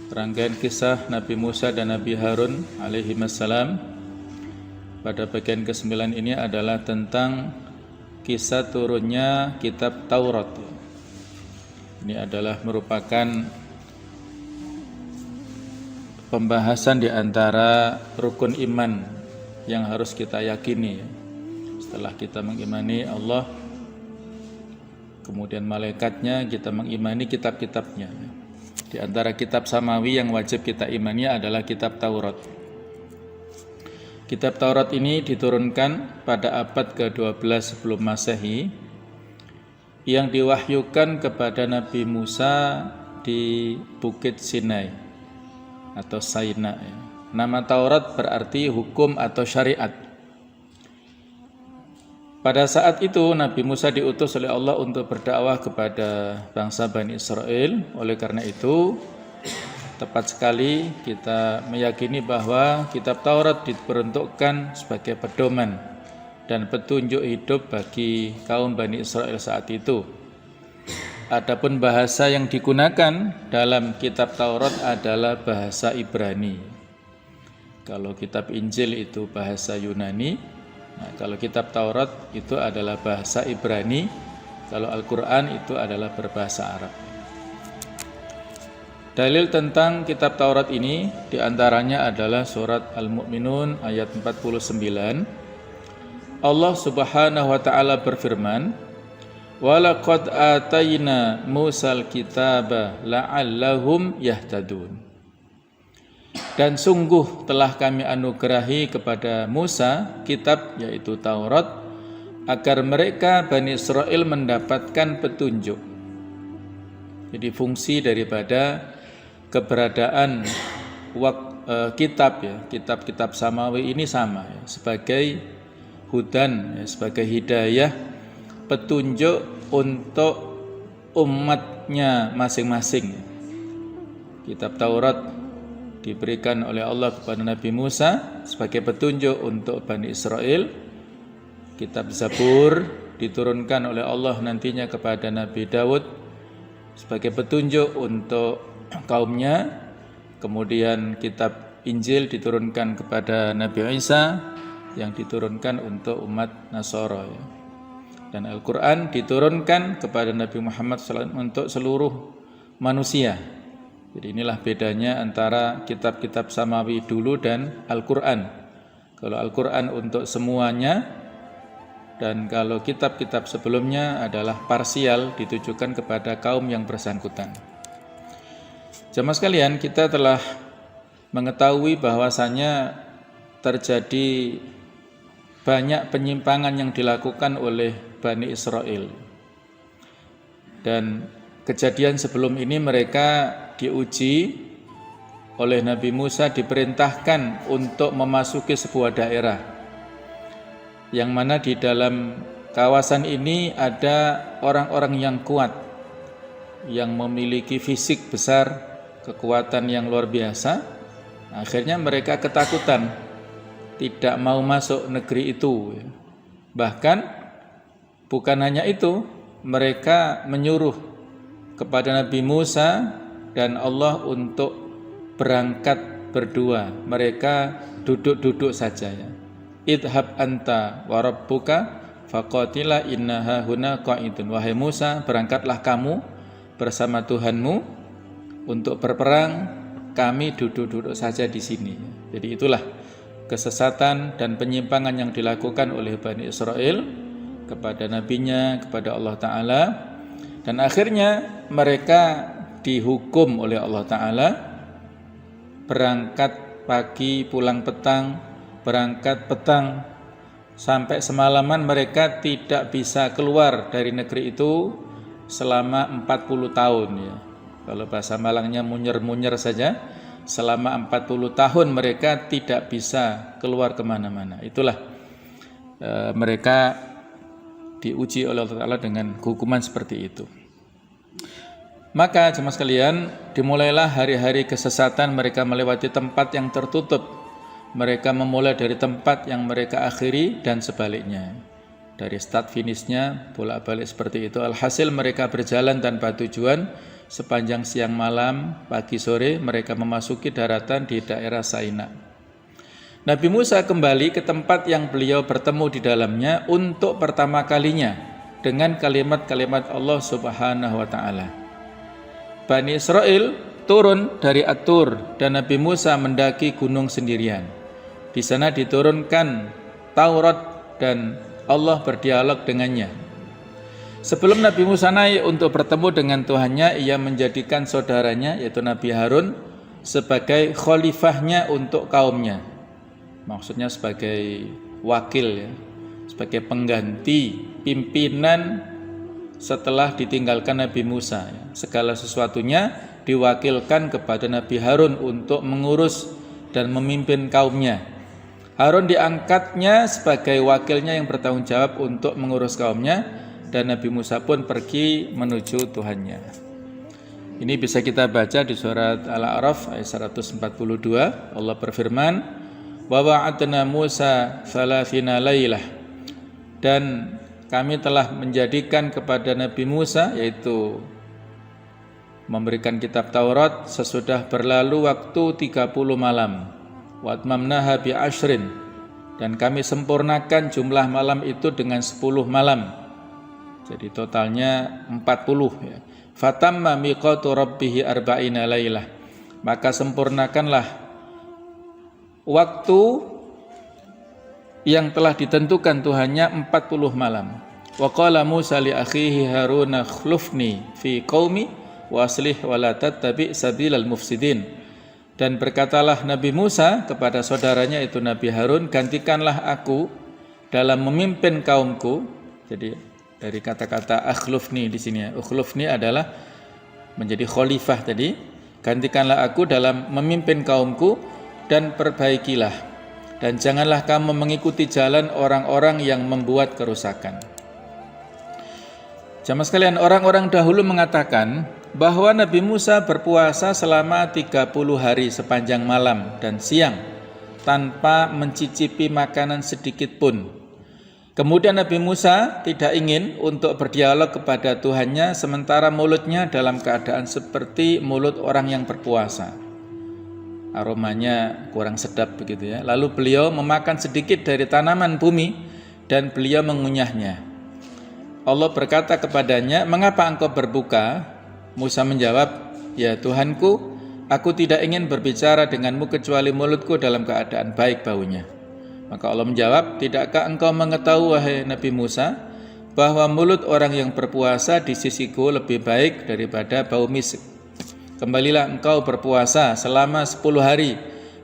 Rangkaian kisah Nabi Musa dan Nabi Harun alaihimassalam. Pada bagian ke-9 ini adalah tentang kisah turunnya kitab Taurat. Ini adalah merupakan pembahasan di antara rukun iman yang harus kita yakini. Setelah kita mengimani Allah, kemudian malaikatnya, kita mengimani kitab-kitabnya. Di antara kitab samawi yang wajib kita imani adalah kitab Taurat. Kitab Taurat ini diturunkan pada abad ke-12 sebelum Masehi, yang diwahyukan kepada Nabi Musa di Bukit Sinai atau Saina. Nama Taurat berarti hukum atau syariat. Pada saat itu Nabi Musa diutus oleh Allah untuk berdakwah kepada bangsa Bani Israel. Oleh karena itu tepat sekali kita meyakini bahwa kitab Taurat diperuntukkan sebagai pedoman dan petunjuk hidup bagi kaum Bani Israel saat itu. Adapun bahasa yang digunakan dalam kitab Taurat adalah bahasa Ibrani. Kalau kitab Injil itu bahasa Yunani, nah, kalau kitab Taurat itu adalah bahasa Ibrani, kalau Al-Quran itu adalah berbahasa Arab. Dalil tentang kitab Taurat ini diantaranya adalah surat Al-Mu'minun ayat 49. Allah subhanahu wa ta'ala berfirman, وَلَقَدْ آتَيْنَا مُوسَى الْكِتَابَ لَعَلَّهُمْ يَهْتَدُونَ. Dan sungguh telah kami anugerahi kepada Musa kitab yaitu Taurat agar mereka Bani Israel mendapatkan petunjuk. Jadi fungsi daripada keberadaan kitab-kitab samawi ini sama ya, sebagai hudan ya, sebagai hidayah, petunjuk untuk umatnya masing-masing. Kitab Taurat diberikan oleh Allah kepada Nabi Musa sebagai petunjuk untuk Bani Israel. Kitab Zabur diturunkan oleh Allah nantinya kepada Nabi Daud sebagai petunjuk untuk kaumnya. Kemudian kitab Injil diturunkan kepada Nabi Isa yang diturunkan untuk umat Nasara ya. Dan Al-Quran diturunkan kepada Nabi Muhammad SAW untuk seluruh manusia. Jadi inilah bedanya antara kitab-kitab samawi dulu dan Al-Quran. Kalau Al-Quran untuk semuanya, dan kalau kitab-kitab sebelumnya adalah parsial, ditujukan kepada kaum yang bersangkutan. Jamaah sekalian, kita telah mengetahui bahwasanya terjadi banyak penyimpangan yang dilakukan oleh Bani Israel. Dan kejadian sebelum ini mereka diuji oleh Nabi Musa, diperintahkan untuk memasuki sebuah daerah yang mana di dalam kawasan ini ada orang-orang yang kuat, yang memiliki fisik besar, kekuatan yang luar biasa. Akhirnya mereka ketakutan, tidak mau masuk negeri itu. Bahkan bukan hanya itu, mereka menyuruh kepada Nabi Musa dan Allah untuk berangkat berdua. Mereka duduk-duduk saja ya. Idhab anta wa rabbuka faqatila innaha huna qa'idun. Wahai Musa, berangkatlah kamu bersama Tuhanmu untuk berperang, kami duduk-duduk saja di sini. Jadi itulah kesesatan dan penyimpangan yang dilakukan oleh Bani Israel kepada nabinya, kepada Allah Ta'ala. Dan akhirnya mereka dihukum oleh Allah Ta'ala, berangkat pagi, pulang petang, berangkat petang, sampai semalaman mereka tidak bisa keluar dari negeri itu selama 40 tahun ya. Kalau bahasa Malangnya munyer-munyer saja, selama 40 tahun mereka tidak bisa keluar kemana-mana. Itulah mereka diuji oleh Allah Ta'ala dengan hukuman seperti itu. Maka jemaah sekalian, dimulailah hari-hari kesesatan. Mereka melewati tempat yang tertutup, mereka memulai dari tempat yang mereka akhiri dan sebaliknya. Dari start finishnya bolak-balik seperti itu. Alhasil mereka berjalan tanpa tujuan sepanjang siang malam, pagi sore mereka memasuki daratan di daerah Saina. Nabi Musa kembali ke tempat yang beliau bertemu di dalamnya untuk pertama kalinya dengan kalimat-kalimat Allah Subhanahu wa taala. Bani Israel turun dari At-Tur dan Nabi Musa mendaki gunung sendirian. Di sana diturunkan Taurat dan Allah berdialog dengannya. Sebelum Nabi Musa naik untuk bertemu dengan Tuhannya, ia menjadikan saudaranya yaitu Nabi Harun sebagai khalifahnya untuk kaumnya. Maksudnya sebagai wakil ya, sebagai pengganti pimpinan setelah ditinggalkan Nabi Musa. Segala sesuatunya diwakilkan kepada Nabi Harun untuk mengurus dan memimpin kaumnya. Harun diangkatnya sebagai wakilnya yang bertanggung jawab untuk mengurus kaumnya, dan Nabi Musa pun pergi menuju Tuhannya. Ini bisa kita baca di surat Al-A'raf ayat 142. Allah berfirman, "Wa wa'adna Musa 30 lailah." Dan kami telah menjadikan kepada Nabi Musa, yaitu memberikan kitab Taurat sesudah berlalu waktu 30 malam. Wa atmamnaha bi ashrin, dan kami sempurnakan jumlah malam itu dengan 10 malam. Jadi totalnya 40 ya. Fatamma miqatu rabbih arba'ina lailah. Maka sempurnakanlah waktu yang telah ditentukan Tuhannya 40 malam. Wa qala Musa li akhihi Harun akhlufni fi qaumi wa aslih wa la tattabi sabilal mufsidin. Dan berkatalah Nabi Musa kepada saudaranya itu Nabi Harun, gantikanlah aku dalam memimpin kaumku. Jadi dari kata-kata akhlufni di sini ya. Akhlufni adalah menjadi khalifah tadi. Gantikanlah aku dalam memimpin kaumku dan perbaikilah. Dan janganlah kamu mengikuti jalan orang-orang yang membuat kerusakan. Jamaah sekalian, orang-orang dahulu mengatakan bahwa Nabi Musa berpuasa selama 30 hari sepanjang malam dan siang tanpa mencicipi makanan sedikit pun. Kemudian Nabi Musa tidak ingin untuk berdialog kepada Tuhannya sementara mulutnya dalam keadaan seperti mulut orang yang berpuasa. Aromanya kurang sedap begitu ya. Lalu beliau memakan sedikit dari tanaman bumi dan beliau mengunyahnya. Allah berkata kepadanya, "Mengapa engkau berbuka?" Musa menjawab, "Ya Tuhanku, aku tidak ingin berbicara denganmu kecuali mulutku dalam keadaan baik baunya." Maka Allah menjawab, "Tidakkah engkau mengetahui wahai Nabi Musa bahwa mulut orang yang berpuasa di sisiku lebih baik daripada bau misik? Kembalilah engkau berpuasa selama 10 hari,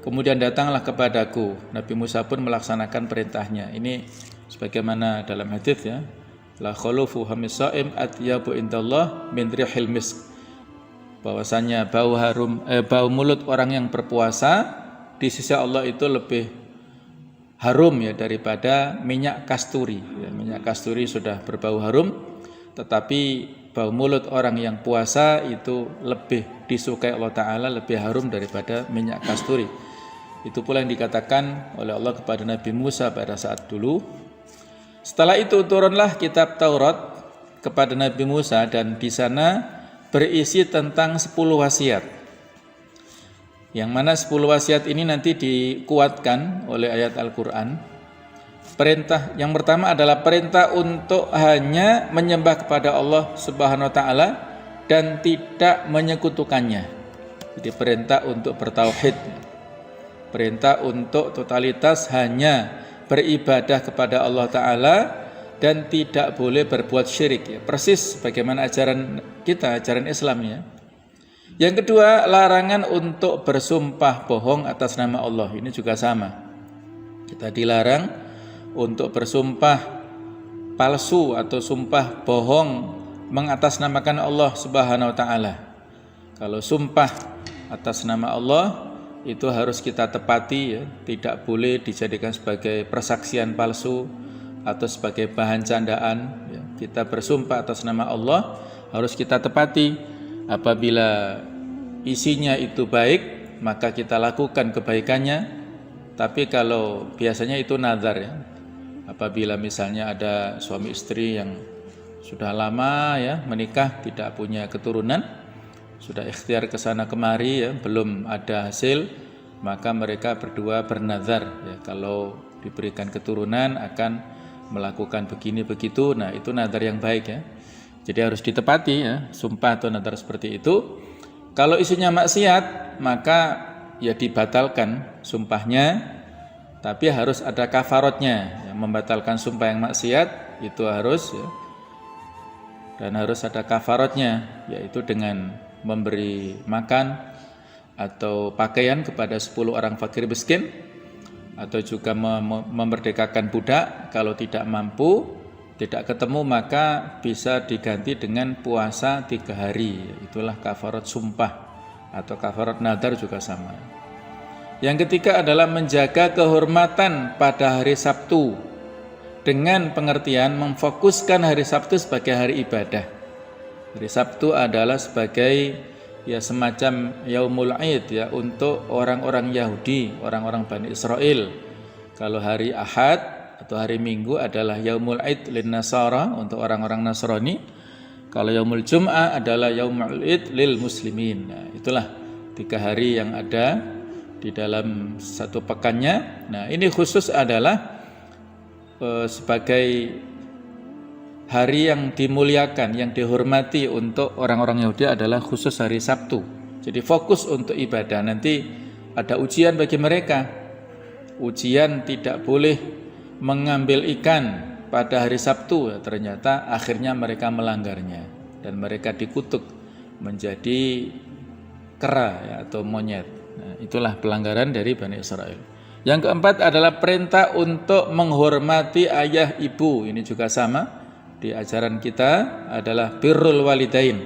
kemudian datanglah kepadaku." Nabi Musa pun melaksanakan perintahnya. Ini sebagaimana dalam hadis ya, la khulufu hamis shaim atyabu indallah min rihil misk. Bahwasanya bau mulut orang yang berpuasa di sisi Allah itu lebih harum ya daripada minyak kasturi. Ya, minyak kasturi sudah berbau harum, tetapi bau mulut orang yang puasa itu lebih disukai Allah Ta'ala, lebih harum daripada minyak kasturi. Itu pula yang dikatakan oleh Allah kepada Nabi Musa pada saat dulu. Setelah itu turunlah kitab Taurat kepada Nabi Musa, dan di sana berisi tentang 10 wasiat. Yang mana 10 wasiat ini nanti dikuatkan oleh ayat Al-Quran. Perintah yang pertama adalah perintah untuk hanya menyembah kepada Allah Subhanahu wa Ta'ala dan tidak menyekutukannya. Jadi perintah untuk bertauhid, perintah untuk totalitas hanya beribadah kepada Allah Ta'ala dan tidak boleh berbuat syirik ya. Persis bagaimana ajaran kita, ajaran Islam ya. Yang kedua, larangan untuk bersumpah bohong atas nama Allah. Ini juga sama. Kita dilarang untuk bersumpah palsu atau sumpah bohong mengatasnamakan Allah Subhanahu wa Ta'ala. Kalau sumpah atas nama Allah itu harus kita tepati ya, tidak boleh dijadikan sebagai persaksian palsu atau sebagai bahan candaan ya. Kita bersumpah atas nama Allah harus kita tepati. Apabila isinya itu baik, maka kita lakukan kebaikannya. Tapi kalau biasanya itu nazar ya. Apabila misalnya ada suami istri yang sudah lama ya menikah tidak punya keturunan, sudah ikhtiar ke sana kemari ya, belum ada hasil, maka mereka berdua bernazar ya, kalau diberikan keturunan akan melakukan begini begitu. Nah, itu nazar yang baik ya. Jadi harus ditepati ya, sumpah atau nazar seperti itu. Kalau isinya maksiat, maka ya dibatalkan sumpahnya, tapi harus ada kafaratnya ya, membatalkan sumpah yang maksiat itu harus ya, dan harus ada kafaratnya, yaitu dengan memberi makan atau pakaian kepada 10 orang fakir miskin, atau juga memerdekakan budak. Kalau tidak mampu, tidak ketemu, maka bisa diganti dengan puasa 3 hari. Itulah kafarat sumpah, atau kafarat nadar juga sama. Yang ketiga adalah menjaga kehormatan pada hari Sabtu dengan pengertian memfokuskan hari Sabtu sebagai hari ibadah. Hari Sabtu adalah sebagai ya semacam Yaumul Aid ya untuk orang-orang Yahudi, orang-orang Bani Israel. Kalau hari Ahad atau hari Minggu adalah Yaumul Aid lin Nasara untuk orang-orang Nasrani. Kalau Yaumul Jum'ah adalah Yaumul Aid lil Muslimin. Nah, itulah 3 hari yang ada di dalam satu pekannya. Nah, ini khusus adalah sebagai hari yang dimuliakan, yang dihormati untuk orang-orang Yahudi adalah khusus hari Sabtu. Jadi fokus untuk ibadah. Nanti ada ujian bagi mereka. Ujian tidak boleh mengambil ikan pada hari Sabtu. Ternyata akhirnya mereka melanggarnya dan mereka dikutuk menjadi kera ya, atau monyet. Nah, itulah pelanggaran dari Bani Israel. Yang keempat adalah perintah untuk menghormati ayah ibu. Ini juga sama. Di ajaran kita adalah birrul walidain,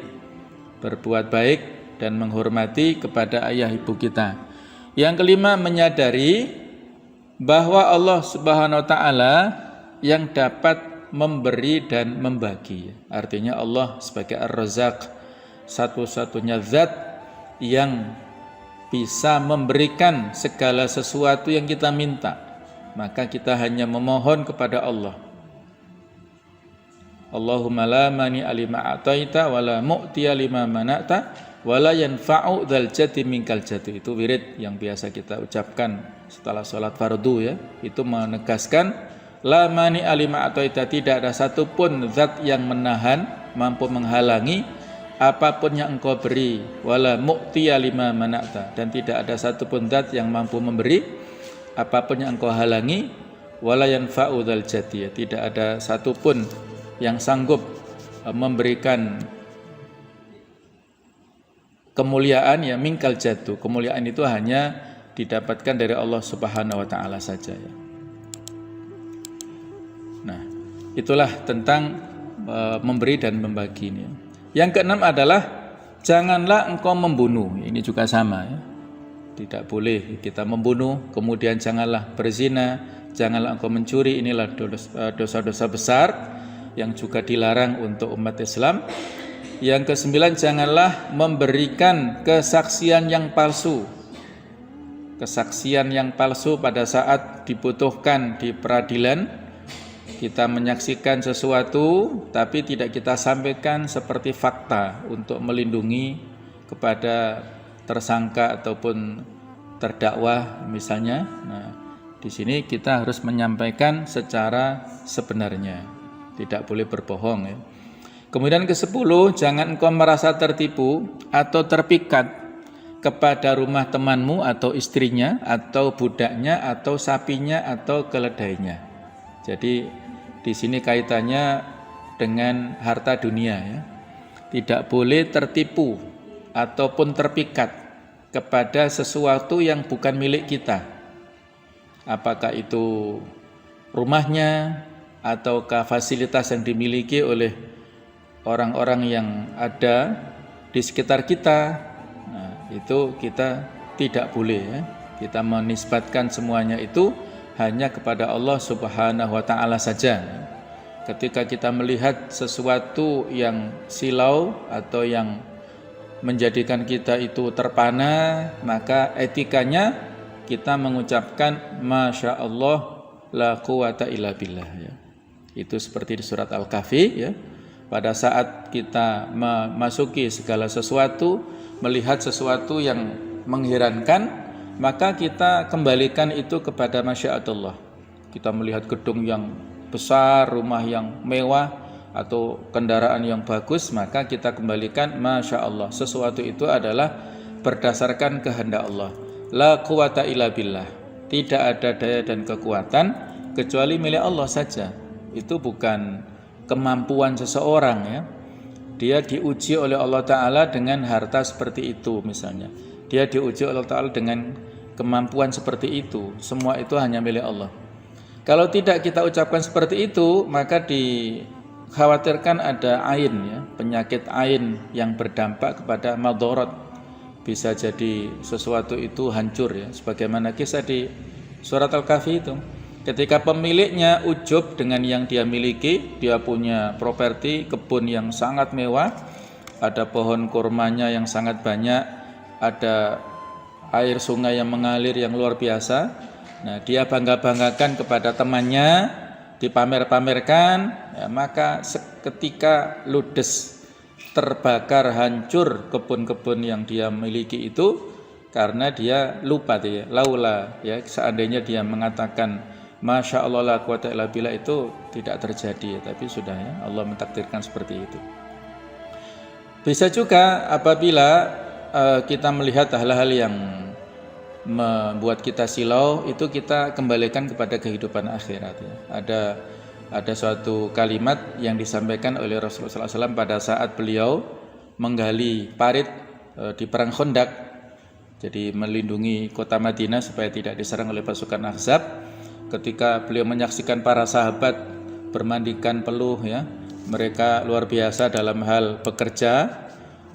berbuat baik dan menghormati kepada ayah ibu kita. Yang kelima, menyadari bahwa Allah Subhanahu wa taala yang dapat memberi dan membagi. Artinya Allah sebagai Ar-Razzaq, satu-satunya zat yang bisa memberikan segala sesuatu yang kita minta. Maka kita hanya memohon kepada Allah. Allahumma la mani alima ataita wala mu'tiya lima mana'ta wala yanfa'u dzal jati minkal jatu. Itu wirid yang biasa kita ucapkan setelah sholat fardu ya. Itu menegaskan la mani alima ataita, tidak ada satupun zat yang menahan, mampu menghalangi apapun yang engkau beri, wala mu'tiya lima mana'ta, dan tidak ada satupun zat yang mampu memberi apapun yang engkau halangi, wala yanfa'u dzal jati, tidak ada satupun yang sanggup memberikan kemuliaan ya mingkal jatuh. Kemuliaan itu hanya didapatkan dari Allah Subhanahu wa taala saja ya. Nah, itulah tentang memberi dan membagi ini. Yang keenam adalah janganlah engkau membunuh. Ini juga sama ya. Tidak boleh kita membunuh, kemudian janganlah berzina, janganlah engkau mencuri. Inilah dosa-dosa besar yang juga dilarang untuk umat Islam. Yang kesembilan, janganlah memberikan kesaksian yang palsu. Kesaksian yang palsu pada saat dibutuhkan di peradilan, kita menyaksikan sesuatu tapi tidak kita sampaikan seperti fakta untuk melindungi kepada tersangka ataupun terdakwa misalnya. Nah, di sini kita harus menyampaikan secara sebenarnya. Tidak boleh berbohong ya. Kemudian ke-10, jangan engkau merasa tertipu atau terpikat kepada rumah temanmu atau istrinya atau budaknya atau sapinya atau keledainya. Jadi di sini kaitannya dengan harta dunia ya. Tidak boleh tertipu ataupun terpikat kepada sesuatu yang bukan milik kita. Apakah itu rumahnya ataukah fasilitas yang dimiliki oleh orang-orang yang ada di sekitar kita. Nah, itu kita tidak boleh ya. Kita menisbatkan semuanya itu hanya kepada Allah Subhanahu wa taala saja. Ketika kita melihat sesuatu yang silau atau yang menjadikan kita itu terpana, maka etikanya kita mengucapkan Masya Allah la quwata illa billah ya. Itu seperti di surat Al-Kahfi ya. Pada saat kita memasuki segala sesuatu melihat sesuatu yang mengherankan, maka kita kembalikan itu kepada masyiatullah. Kita melihat gedung yang besar, rumah yang mewah, atau kendaraan yang bagus, maka kita kembalikan masya Allah, sesuatu itu adalah berdasarkan kehendak Allah. La quwata illa billah, tidak ada daya dan kekuatan kecuali milik Allah saja. Itu bukan kemampuan seseorang ya. Dia diuji oleh Allah Ta'ala dengan harta seperti itu misalnya, dia diuji oleh Allah Ta'ala dengan kemampuan seperti itu. Semua itu hanya milik Allah. Kalau tidak kita ucapkan seperti itu, maka dikhawatirkan ada ain ya, penyakit ain yang berdampak kepada madharat. Bisa jadi sesuatu itu hancur ya, sebagaimana kisah di surat Al-Kahfi itu. Ketika pemiliknya ujub dengan yang dia miliki, dia punya properti kebun yang sangat mewah, ada pohon kurmanya yang sangat banyak, ada air sungai yang mengalir yang luar biasa. Nah, dia bangga-banggakan kepada temannya, dipamer-pamerkan, ya, maka ketika ludes, terbakar, hancur kebun-kebun yang dia miliki itu, karena dia lupa ya, laula ya, seandainya dia mengatakan masya Allah la quwata illa billah, itu tidak terjadi ya, tapi sudah ya, Allah mentakdirkan seperti itu. Bisa juga apabila kita melihat hal-hal yang membuat kita silau, itu kita kembalikan kepada kehidupan akhirat ya. Ada suatu kalimat yang disampaikan oleh Rasulullah SAW pada saat beliau menggali parit di perang Khandaq, jadi melindungi kota Madinah supaya tidak diserang oleh pasukan Ahzab. Ketika beliau menyaksikan para sahabat bermandikan peluh ya, mereka luar biasa dalam hal bekerja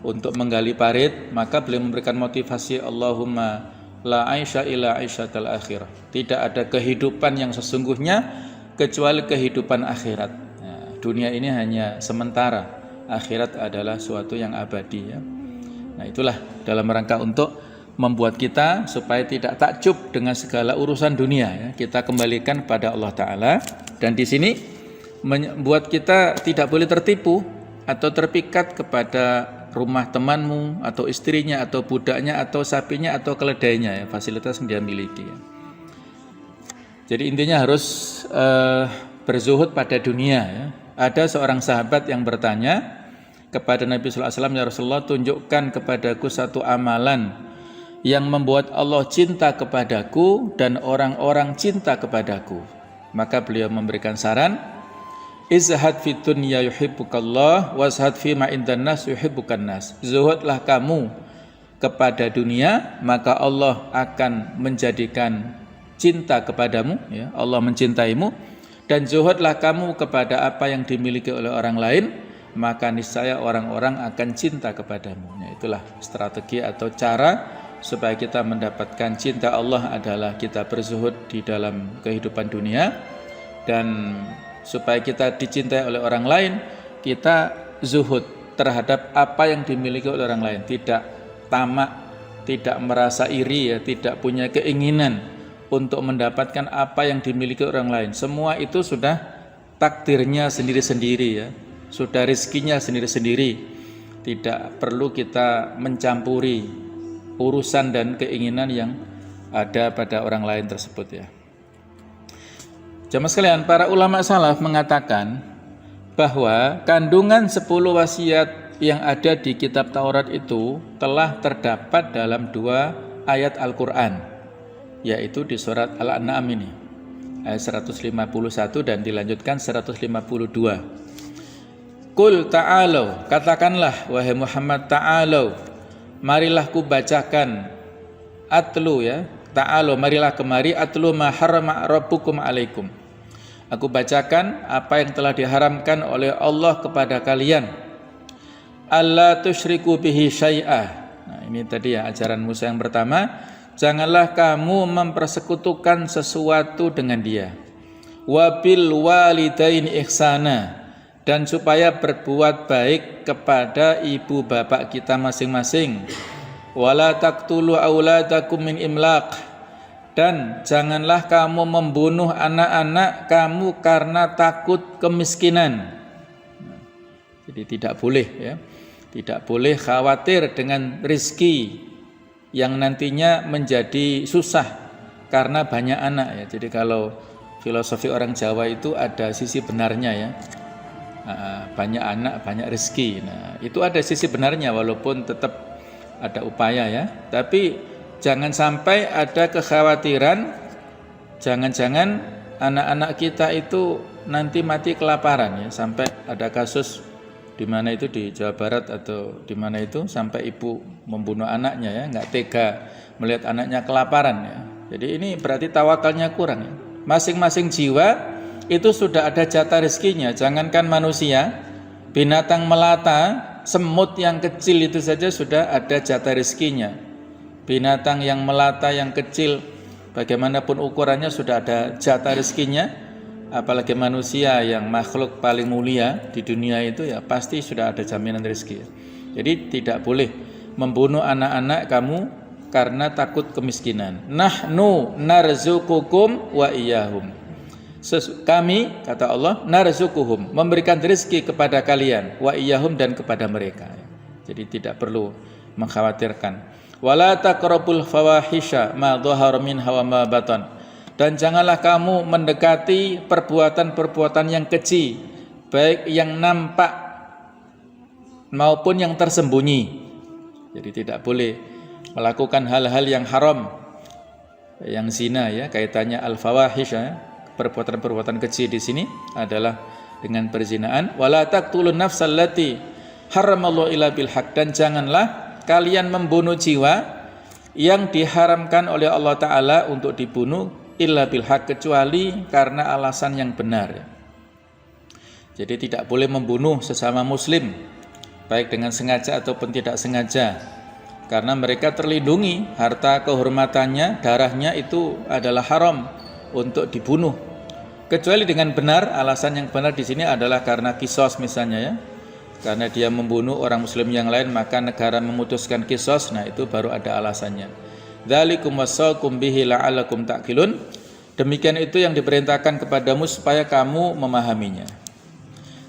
untuk menggali parit, maka beliau memberikan motivasi, Allahumma la aisha illa aisyatal akhirah. Tidak ada kehidupan yang sesungguhnya kecuali kehidupan akhirat. Nah, dunia ini hanya sementara, akhirat adalah suatu yang abadi ya. Nah, itulah dalam rangka untuk membuat kita supaya tidak takjub dengan segala urusan dunia ya. Kita kembalikan pada Allah Ta'ala, dan di sini membuat kita tidak boleh tertipu atau terpikat kepada rumah temanmu atau istrinya atau budaknya atau sapinya atau keledainya ya, fasilitas yang dia miliki ya. Jadi intinya harus berzuhud pada dunia ya. Ada seorang sahabat yang bertanya kepada Nabi SAW, ya Rasulullah, tunjukkan kepadaku satu amalan yang membuat Allah cinta kepadaku dan orang-orang cinta kepadaku. Maka beliau memberikan saran, izhad fi dunya yuhibbukallah wazhad fi ma indan nas yuhibbukan nas. Zuhudlah kamu kepada dunia, maka Allah akan menjadikan cinta kepadamu ya, Allah mencintaimu. Dan zuhudlah kamu kepada apa yang dimiliki oleh orang lain, maka niscaya orang-orang akan cinta kepadamu. Ya, itulah strategi atau cara supaya kita mendapatkan cinta Allah adalah kita berzuhud di dalam kehidupan dunia, dan supaya kita dicintai oleh orang lain, kita zuhud terhadap apa yang dimiliki oleh orang lain, tidak tamak, tidak merasa iri ya, tidak punya keinginan untuk mendapatkan apa yang dimiliki orang lain. Semua itu sudah takdirnya sendiri-sendiri ya, sudah rezekinya sendiri-sendiri, tidak perlu kita mencampuri urusan dan keinginan yang ada pada orang lain tersebut ya. Jamaah sekalian, para ulama salaf mengatakan bahwa kandungan 10 wasiat yang ada di kitab Taurat itu telah terdapat dalam 2 ayat Al-Quran, yaitu di surat Al-An'am ini ayat 151 dan dilanjutkan 152. Qul ta'alau, katakanlah wahai Muhammad, ta'alau, marilah ku bacakan, atlu ya, ta'alu, marilah kemari, atlu ma harrama rabbukum alaikum, aku bacakan apa yang telah diharamkan oleh Allah kepada kalian. Alla tusyriku bihi syai'ah. Nah, ini tadi ya ajaran Musa yang pertama, janganlah kamu mempersekutukan sesuatu dengan dia. Wa bil walidaini ihsana, dan supaya berbuat baik kepada ibu bapak kita masing-masing. Wala taqtulu auladakum min imlaq, dan janganlah kamu membunuh anak-anak kamu karena takut kemiskinan. Jadi tidak boleh ya, Tidak boleh khawatir dengan rizki yang nantinya menjadi susah karena banyak anak ya. Jadi kalau filosofi orang Jawa itu ada sisi benarnya ya. Banyak anak, banyak rezeki. Nah, itu ada sisi benarnya walaupun tetap ada upaya ya. Tapi jangan sampai ada kekhawatiran jangan-jangan anak-anak kita itu nanti mati kelaparan ya. Sampai ada kasus di mana itu di Jawa Barat atau di mana itu sampai ibu membunuh anaknya ya, nggak tega melihat anaknya kelaparan ya. Jadi ini berarti tawakalnya kurang ya. Masing-masing jiwa itu sudah ada jatah rezekinya. Jangankan manusia, binatang melata, semut yang kecil itu saja sudah ada jatah rezekinya. Binatang yang melata yang kecil bagaimanapun ukurannya sudah ada jatah rezekinya. Apalagi manusia yang makhluk paling mulia di dunia itu ya pasti sudah ada jaminan rezeki. Jadi tidak boleh membunuh anak-anak kamu karena takut kemiskinan. Nahnu narzuqukum wa iyyahum. Kami kata Allah narzuquhum, memberikan rezeki kepada kalian, wa iyyahum dan kepada mereka. Jadi tidak perlu mengkhawatirkan. Wala taqrabul fawahisha ma dhahara minha wa ma batan. Dan janganlah kamu mendekati perbuatan-perbuatan yang keji, baik yang nampak maupun yang tersembunyi. Jadi tidak boleh melakukan hal-hal yang haram, yang zina ya, kaitannya al-fawahish ya. Perbuatan-perbuatan keji di sini adalah dengan perzinaan. Wala taqtulun nafsal lati haramallahu illa bil haq, dan janganlah kalian membunuh jiwa yang diharamkan oleh Allah Ta'ala untuk dibunuh illa bil haq, kecuali karena alasan yang benar. Jadi tidak boleh membunuh sesama muslim baik dengan sengaja ataupun tidak sengaja, karena mereka terlindungi, harta kehormatannya, darahnya itu adalah haram untuk dibunuh, kecuali dengan benar. Alasan yang benar di sini adalah karena kisos misalnya ya, karena dia membunuh orang muslim yang lain maka negara memutuskan kisos. Nah itu baru ada alasannya. Dzalikum wasaqum bihi la'allakum ta'qilun. Demikian itu yang diperintahkan kepadamu supaya kamu memahaminya.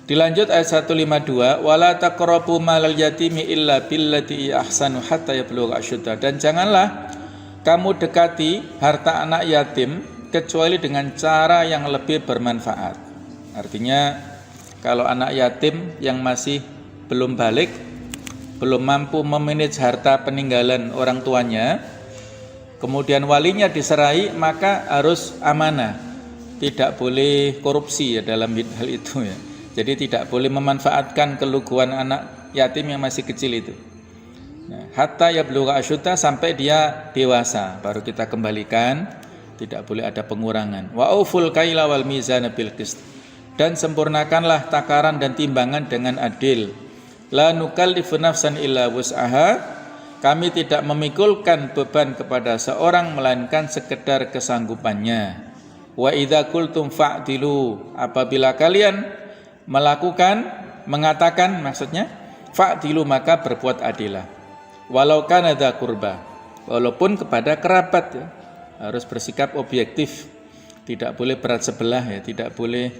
Dilanjut ayat 152, wala taqrabu malal yatimi illa billati ahsanu hatta yablugha asyuddah. Dan janganlah kamu dekati harta anak yatim kecuali dengan cara yang lebih bermanfaat. Artinya kalau anak yatim yang masih belum balik, belum mampu memanage harta peninggalan orang tuanya, kemudian walinya diserai, maka harus amanah, tidak boleh korupsi ya dalam hal itu ya. Jadi tidak boleh memanfaatkan keluguan anak yatim yang masih kecil itu. Nah, hatta yablugha asyuddah, sampai dia dewasa baru kita kembalikan, tidak boleh ada pengurangan. Wa auful kaila wal mizana bil qist, dan sempurnakanlah takaran dan timbangan dengan adil. La nukallifu nafsan illa wus'aha, kami tidak memikulkan beban kepada seorang melainkan sekedar kesanggupannya. Wa idza qultum fa'dilu, apabila kalian mengatakan maksudnya fa'dilu, maka berbuat adilah. Walau kana dza qurba, walaupun kepada kerabat ya, harus bersikap objektif, tidak boleh berat sebelah ya, tidak boleh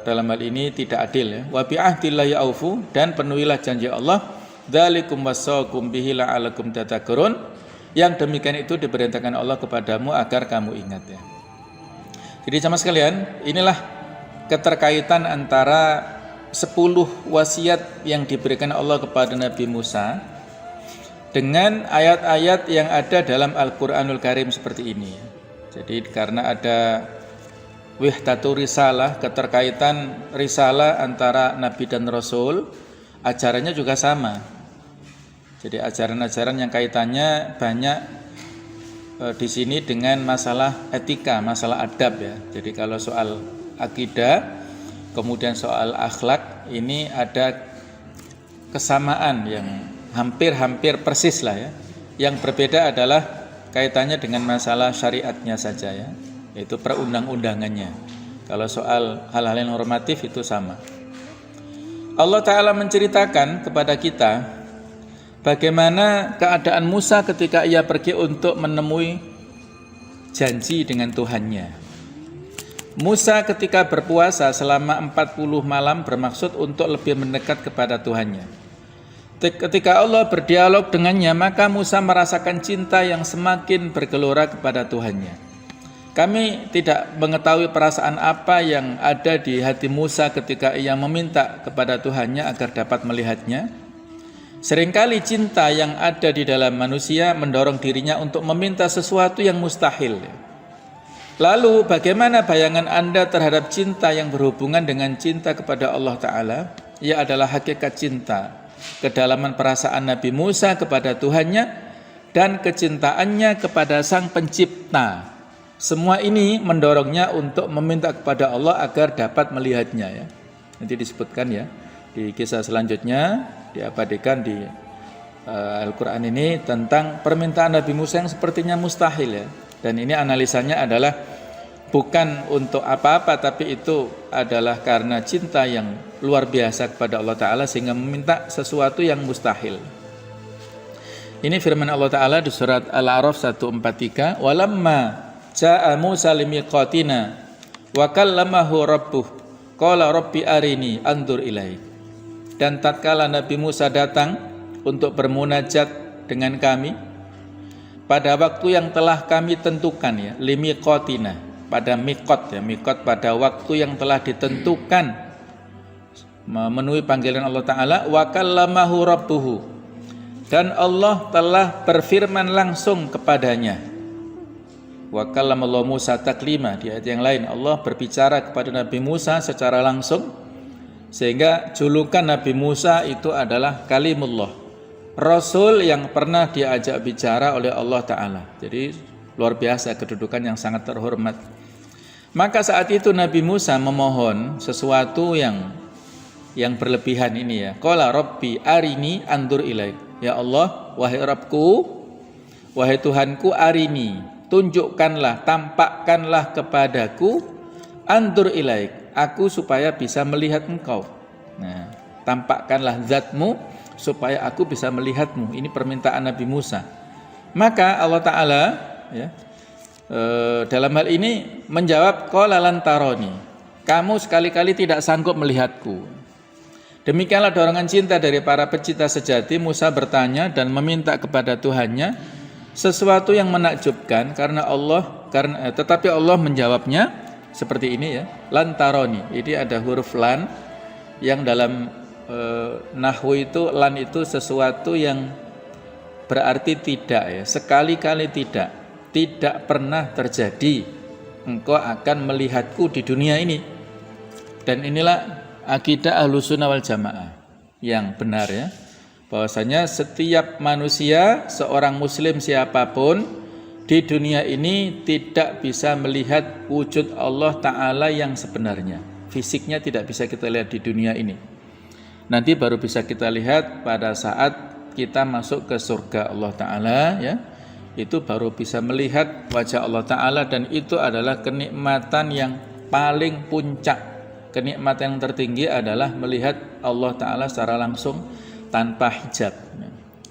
dalam hal ini tidak adil ya. Wa bi ahdillahi aufu, dan penuhilah janji Allah. Dzalikum wasaqum bihi la'allakum tadhakkarun, yang demikian itu diperintahkan Allah kepadamu agar kamu ingat ya. Jadi jamaah sekalian, inilah keterkaitan antara 10 wasiat yang diberikan Allah kepada Nabi Musa dengan ayat-ayat yang ada dalam Al-Qur'anul Karim seperti ini. Jadi karena ada wihdatu risalah, keterkaitan risalah antara Nabi dan Rasul, ajarannya juga sama. Jadi ajaran-ajaran yang kaitannya banyak di sini dengan masalah etika, masalah adab ya. Jadi kalau soal akidah, kemudian soal akhlak, ini ada kesamaan yang hampir-hampir persis lah ya. Yang berbeda adalah kaitannya dengan masalah syariatnya saja ya, yaitu perundang-undangannya. Kalau soal hal-hal yang normatif itu sama. Allah Ta'ala menceritakan kepada kita bagaimana keadaan Musa ketika ia pergi untuk menemui janji dengan Tuhannya. Musa ketika berpuasa selama 40 malam bermaksud untuk lebih mendekat kepada Tuhannya. Ketika Allah berdialog dengannya, maka Musa merasakan cinta yang semakin bergelora kepada Tuhannya. Kami tidak mengetahui perasaan apa yang ada di hati Musa ketika ia meminta kepada Tuhannya agar dapat melihatnya. Seringkali cinta yang ada di dalam manusia mendorong dirinya untuk meminta sesuatu yang mustahil. Lalu bagaimana bayangan Anda terhadap cinta yang berhubungan dengan cinta kepada Allah Ta'ala? Ia adalah hakikat cinta, kedalaman perasaan Nabi Musa kepada Tuhannya, dan kecintaannya kepada Sang Pencipta. Semua ini mendorongnya untuk meminta kepada Allah agar dapat melihatnya. Ya. Nanti disebutkan ya di kisah selanjutnya, diabadikan di Al-Quran ini tentang permintaan Nabi Musa yang sepertinya mustahil ya. Dan ini analisanya adalah bukan untuk apa-apa, tapi itu adalah karena cinta yang luar biasa kepada Allah Ta'ala sehingga meminta sesuatu yang mustahil. Ini firman Allah Ta'ala di surat Al-A'raf 143, walamma ja'a Musa limiqatina wa kallamahu rabbuh qala rabbi arini andur ilaik. Dan tatkala Nabi Musa datang untuk bermunajat dengan kami pada waktu yang telah kami tentukan ya, limiqatina, pada miqat ya, miqat pada waktu yang telah ditentukan memenuhi panggilan Allah Ta'ala, wa kallamahu rabbuhu, dan Allah telah berfirman langsung kepadanya. Wa kallamallahu Musa taklima, di ayat yang lain Allah berbicara kepada Nabi Musa secara langsung, sehingga julukan Nabi Musa itu adalah kalimullah, Rasul yang pernah diajak bicara oleh Allah Ta'ala. Jadi luar biasa, kedudukan yang sangat terhormat. Maka saat itu Nabi Musa memohon sesuatu yang berlebihan ini ya. Qala rabbi arini andur ilaik. Ya Allah, wahai Rabbku, wahai Tuhanku, arini, tunjukkanlah, tampakkanlah kepadaku, andur ilaik, aku supaya bisa melihat engkau. Nah, tampakkanlah zatmu supaya aku bisa melihatmu. Ini permintaan Nabi Musa. Maka Allah Ta'ala ya, dalam hal ini menjawab, qala lan taroni, kamu sekali-kali tidak sanggup melihatku. Demikianlah dorongan cinta dari para pecinta sejati. Musa bertanya dan meminta kepada Tuhannya sesuatu yang menakjubkan tetapi Allah menjawabnya seperti ini ya, lan taroni. Ini ada huruf lan yang dalam nahwu itu, lan itu sesuatu yang berarti tidak ya, sekali-kali tidak pernah terjadi engkau akan melihatku di dunia ini. Dan inilah akidah Ahlussunnah wal Jamaah yang benar ya, bahwasanya setiap manusia, seorang muslim siapapun di dunia ini tidak bisa melihat wujud Allah Ta'ala yang sebenarnya. Fisiknya tidak bisa kita lihat di dunia ini. Nanti baru bisa kita lihat pada saat kita masuk ke surga Allah Ta'ala ya. Itu baru bisa melihat wajah Allah Ta'ala, dan itu adalah kenikmatan yang paling puncak. Kenikmatan yang tertinggi adalah melihat Allah Ta'ala secara langsung tanpa hijab.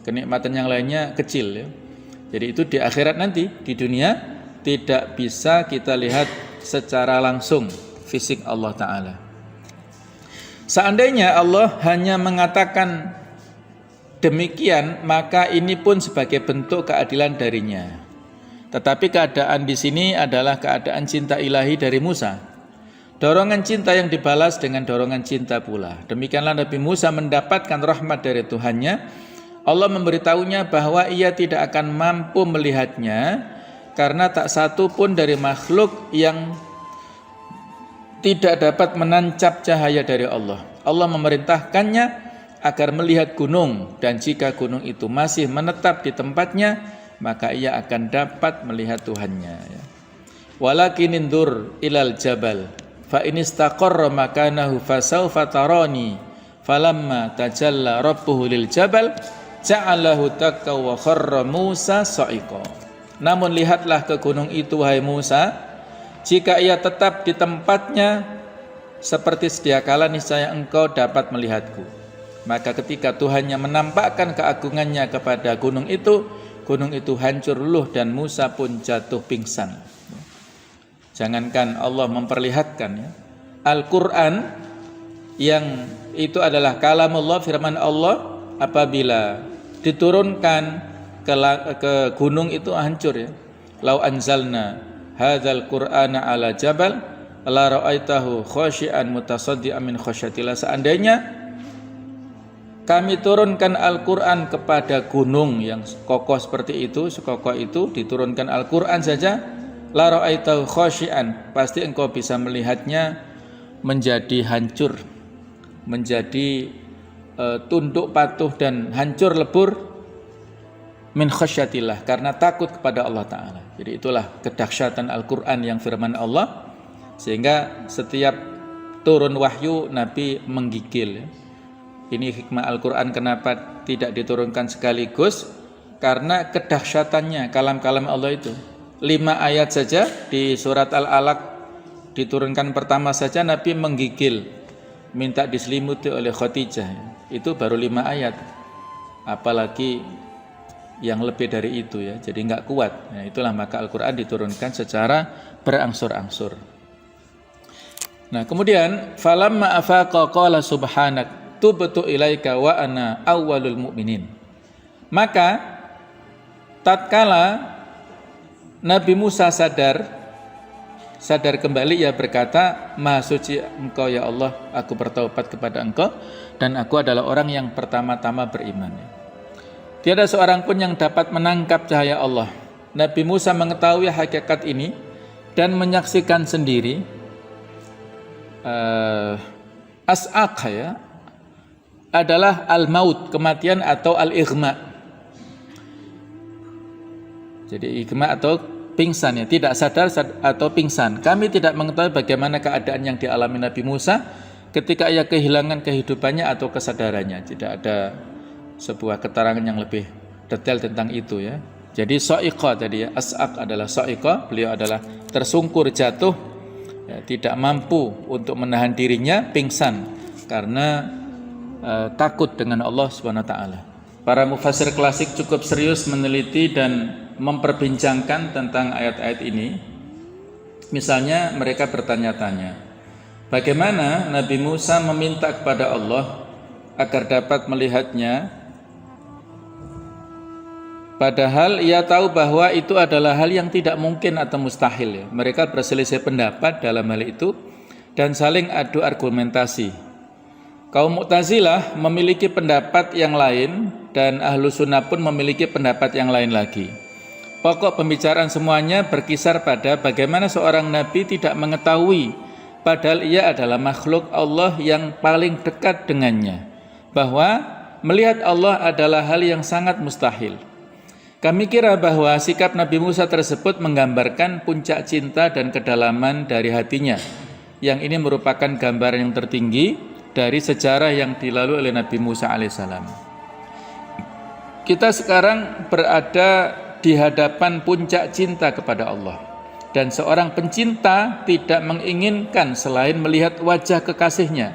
Kenikmatan yang lainnya kecil ya. Jadi itu di akhirat nanti, di dunia tidak bisa kita lihat secara langsung fisik Allah Ta'ala. Seandainya Allah hanya mengatakan demikian, maka ini pun sebagai bentuk keadilan darinya. Tetapi keadaan di sini adalah keadaan cinta ilahi dari Musa. Dorongan cinta yang dibalas dengan dorongan cinta pula. Demikianlah Nabi Musa mendapatkan rahmat dari Tuhannya. Allah memberitahunya bahwa ia tidak akan mampu melihatnya karena tak satu pun dari makhluk yang tidak dapat menancap cahaya dari Allah. Allah memerintahkannya agar melihat gunung, dan jika gunung itu masih menetap di tempatnya, maka ia akan dapat melihat Tuhannya. Walakin indur ilal jabal fa in istaqarra makanahu fasawfa tarani falamma tajalla rabbuhu lil jabal ja'alahu takka wa kharra Musa sa'iqa. Namun lihatlah ke gunung itu wahai Musa, jika ia tetap di tempatnya seperti sedia kala niscaya engkau dapat melihatku. Maka ketika Tuhannya menampakkan keagungannya kepada gunung itu hancur luluh dan Musa pun jatuh pingsan. Jangankan Allah memperlihatkan ya, Al-Quran yang itu adalah kalamullah, firman Allah, apabila diturunkan ke gunung itu hancur ya. Lau anzalna hadzal qur'ana ala jabal la ra'aitahu khashi'an mutasaddian min khasyatillah. Seandainya kami turunkan Al-Qur'an kepada gunung yang kokoh seperti itu, sekokoh itu, diturunkan Al-Qur'an saja, la ra'aitahu khashi'an, pasti engkau bisa melihatnya menjadi hancur, menjadi tunduk patuh dan hancur lebur min khasyatillah, karena takut kepada Allah Ta'ala. Jadi itulah kedahsyatan Al-Qur'an yang firman Allah, sehingga setiap turun wahyu Nabi menggigil ya. Ini hikmah Al-Qur'an kenapa tidak diturunkan sekaligus, karena kedahsyatannya kalam-kalam Allah itu. 5 ayat saja di surat Al-Alaq diturunkan pertama saja Nabi menggigil, minta diselimuti oleh Khadijah. Itu baru 5 ayat, apalagi yang lebih dari itu ya, jadi nggak kuat. Nah, itulah maka Al-Qur'an diturunkan secara berangsur-angsur. Nah, kemudian falamma afaqa qala subhanak tubtu ilaika wa ana awwalul mu'minin. Maka tatkala Nabi Musa sadar kembali, ia berkata, Maha suci engkau ya Allah, aku bertaubat kepada engkau dan aku adalah orang yang pertama-tama beriman. Tiada seorang pun yang dapat menangkap cahaya Allah. Nabi Musa mengetahui hakikat ini dan menyaksikan sendiri as'aq ya, adalah al-maut, kematian, atau al-ighma. Jadi ighma atau pingsan ya, tidak sadar atau pingsan. Kami tidak mengetahui bagaimana keadaan yang dialami Nabi Musa ketika ia kehilangan kehidupannya atau kesadarannya. Tidak ada sebuah keterangan yang lebih detail tentang itu ya. Jadi sa'iqah tadi ya, as'aq adalah sa'iqah, beliau adalah tersungkur jatuh ya, tidak mampu untuk menahan dirinya, pingsan karena takut dengan Allah Subhanahu wa taala. Para mufassir klasik cukup serius meneliti dan memperbincangkan tentang ayat-ayat ini. Misalnya mereka bertanya-tanya, bagaimana Nabi Musa meminta kepada Allah agar dapat melihatnya, padahal ia tahu bahwa itu adalah hal yang tidak mungkin atau mustahil ya. Mereka berselisih pendapat dalam hal itu dan saling adu argumentasi. Kaum Mu'tazilah memiliki pendapat yang lain dan Ahlu Sunnah pun memiliki pendapat yang lain lagi. Pokok pembicaraan semuanya berkisar pada bagaimana seorang Nabi tidak mengetahui padahal ia adalah makhluk Allah yang paling dekat dengannya, bahwa melihat Allah adalah hal yang sangat mustahil. Kami kira bahwa sikap Nabi Musa tersebut menggambarkan puncak cinta dan kedalaman dari hatinya, yang ini merupakan gambaran yang tertinggi dari sejarah yang dilalui oleh Nabi Musa alaihissalam. Kita sekarang berada di hadapan puncak cinta kepada Allah, dan seorang pencinta tidak menginginkan selain melihat wajah kekasihnya.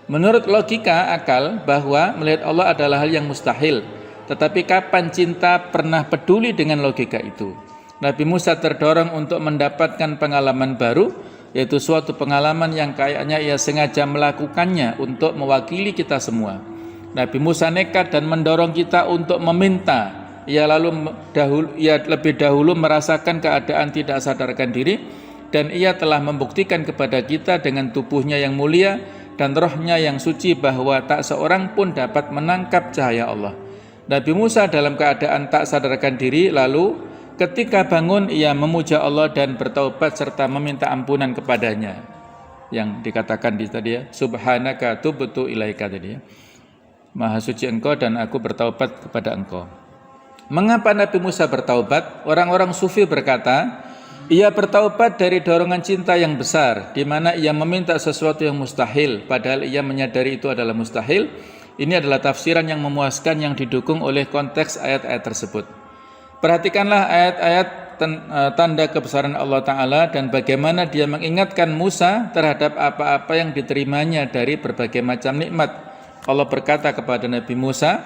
Menurut logika akal bahwa melihat Allah adalah hal yang mustahil, tetapi kapan cinta pernah peduli dengan logika itu? Nabi Musa terdorong untuk mendapatkan pengalaman baru, yaitu suatu pengalaman yang kayaknya ia sengaja melakukannya untuk mewakili kita semua. Nabi Musa nekat dan mendorong kita untuk meminta. Ia lebih dahulu merasakan keadaan tidak sadarkan diri, dan ia telah membuktikan kepada kita dengan tubuhnya yang mulia dan rohnya yang suci bahwa tak seorang pun dapat menangkap cahaya Allah. Nabi Musa dalam keadaan tak sadarkan diri, lalu ketika bangun ia memuja Allah dan bertaubat serta meminta ampunan kepadanya. Yang dikatakan di tadi ya, subhanaka tubtu ilaika tadi ya. Maha suci engkau dan aku bertaubat kepada engkau. Mengapa Nabi Musa bertaubat? Orang-orang sufi berkata, ia bertaubat dari dorongan cinta yang besar, di mana ia meminta sesuatu yang mustahil, padahal ia menyadari itu adalah mustahil. Ini adalah tafsiran yang memuaskan yang didukung oleh konteks ayat-ayat tersebut. Perhatikanlah ayat-ayat tanda kebesaran Allah Ta'ala dan bagaimana dia mengingatkan Musa terhadap apa-apa yang diterimanya dari berbagai macam nikmat. Allah berkata kepada Nabi Musa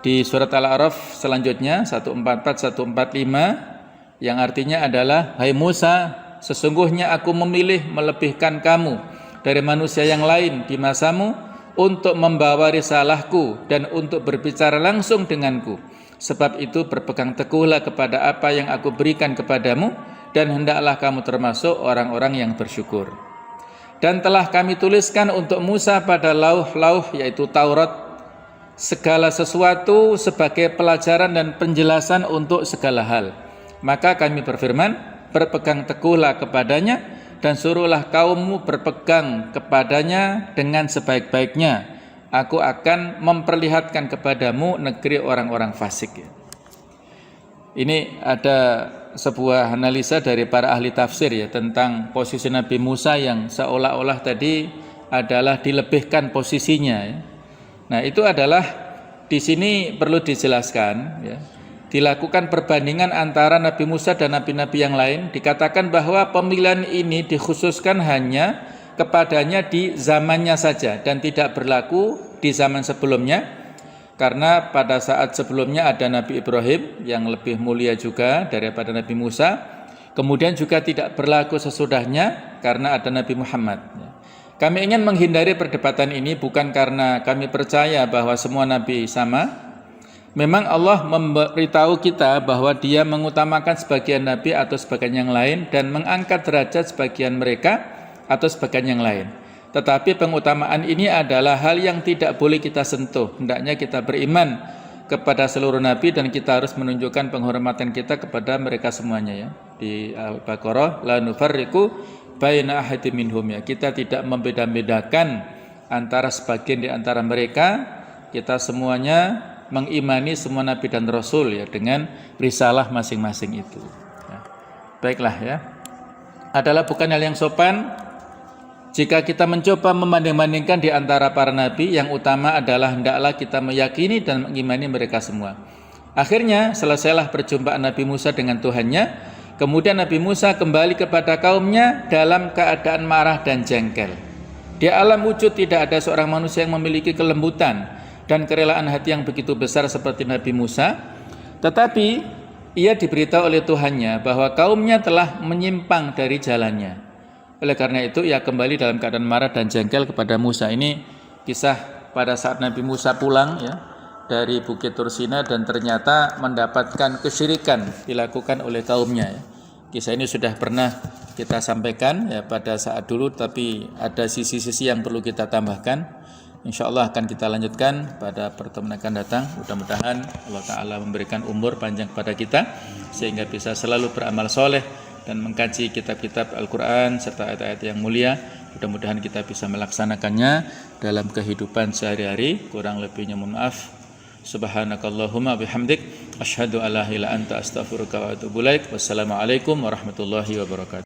di surat Al-A'raf selanjutnya 144-145 yang artinya adalah, hai Musa, sesungguhnya aku memilih melebihkan kamu dari manusia yang lain di masamu untuk membawa risalahku dan untuk berbicara langsung denganku. Sebab itu berpegang teguhlah kepada apa yang aku berikan kepadamu, dan hendaklah kamu termasuk orang-orang yang bersyukur. Dan telah kami tuliskan untuk Musa pada lauh-lauh, yaitu Taurat, segala sesuatu sebagai pelajaran dan penjelasan untuk segala hal. Maka kami berfirman, berpegang teguhlah kepadanya dan suruhlah kaummu berpegang kepadanya dengan sebaik-baiknya. Aku akan memperlihatkan kepadamu negeri orang-orang fasik. Ini ada sebuah analisa dari para ahli tafsir ya tentang posisi Nabi Musa yang seolah-olah tadi adalah dilebihkan posisinya ya. Nah, itu adalah di sini perlu dijelaskan ya. Dilakukan perbandingan antara Nabi Musa dan nabi-nabi yang lain, dikatakan bahwa pemilihan ini dikhususkan hanya kepadanya di zamannya saja dan tidak berlaku di zaman sebelumnya. Karena pada saat sebelumnya ada Nabi Ibrahim yang lebih mulia juga daripada Nabi Musa. Kemudian juga tidak berlaku sesudahnya karena ada Nabi Muhammad. Kami ingin menghindari perdebatan ini bukan karena kami percaya bahwa semua Nabi sama. Memang Allah memberitahu kita bahwa Dia mengutamakan sebagian Nabi atau sebagian yang lain dan mengangkat derajat sebagian mereka atau sebagian yang lain. Tetapi pengutamaan ini adalah hal yang tidak boleh kita sentuh. Hendaknya kita beriman kepada seluruh nabi dan kita harus menunjukkan penghormatan kita kepada mereka semuanya ya. Di Al-Baqarah, la nufarriqu baina ahadin minhum ya. Kita tidak membeda-bedakan antara sebagian di antara mereka. Kita semuanya mengimani semua nabi dan rasul ya dengan risalah masing-masing itu. Ya. Baiklah ya. Adalah bukan hal yang sopan jika kita mencoba membanding-bandingkan di antara para nabi, yang utama adalah hendaklah kita meyakini dan mengimani mereka semua. Akhirnya selesailah perjumpaan Nabi Musa dengan Tuhannya. Kemudian Nabi Musa kembali kepada kaumnya dalam keadaan marah dan jengkel. Di alam wujud tidak ada seorang manusia yang memiliki kelembutan dan kerelaan hati yang begitu besar seperti Nabi Musa. Tetapi ia diberitahu oleh Tuhannya bahwa kaumnya telah menyimpang dari jalannya. Oleh karena itu ia kembali dalam keadaan marah dan jengkel kepada Musa. Ini kisah pada saat Nabi Musa pulang ya dari Bukit Tursina dan ternyata mendapatkan kesyirikan dilakukan oleh kaumnya ya. Kisah ini sudah pernah kita sampaikan ya pada saat dulu, tapi ada sisi-sisi yang perlu kita tambahkan. Insya Allah akan kita lanjutkan pada pertemuan akan datang. Mudah-mudahan Allah Ta'ala memberikan umur panjang kepada kita sehingga bisa selalu beramal soleh dan mengkaji kitab-kitab Al-Quran serta ayat-ayat yang mulia. Mudah-mudahan kita bisa melaksanakannya dalam kehidupan sehari-hari. Kurang lebihnya mohon maaf. Subhanakallahumma bihamdik asyhadu alla ilaha illa anta astaghfiruka wa atubu ilaik. Wassalamualaikum warahmatullahi wabarakatuh.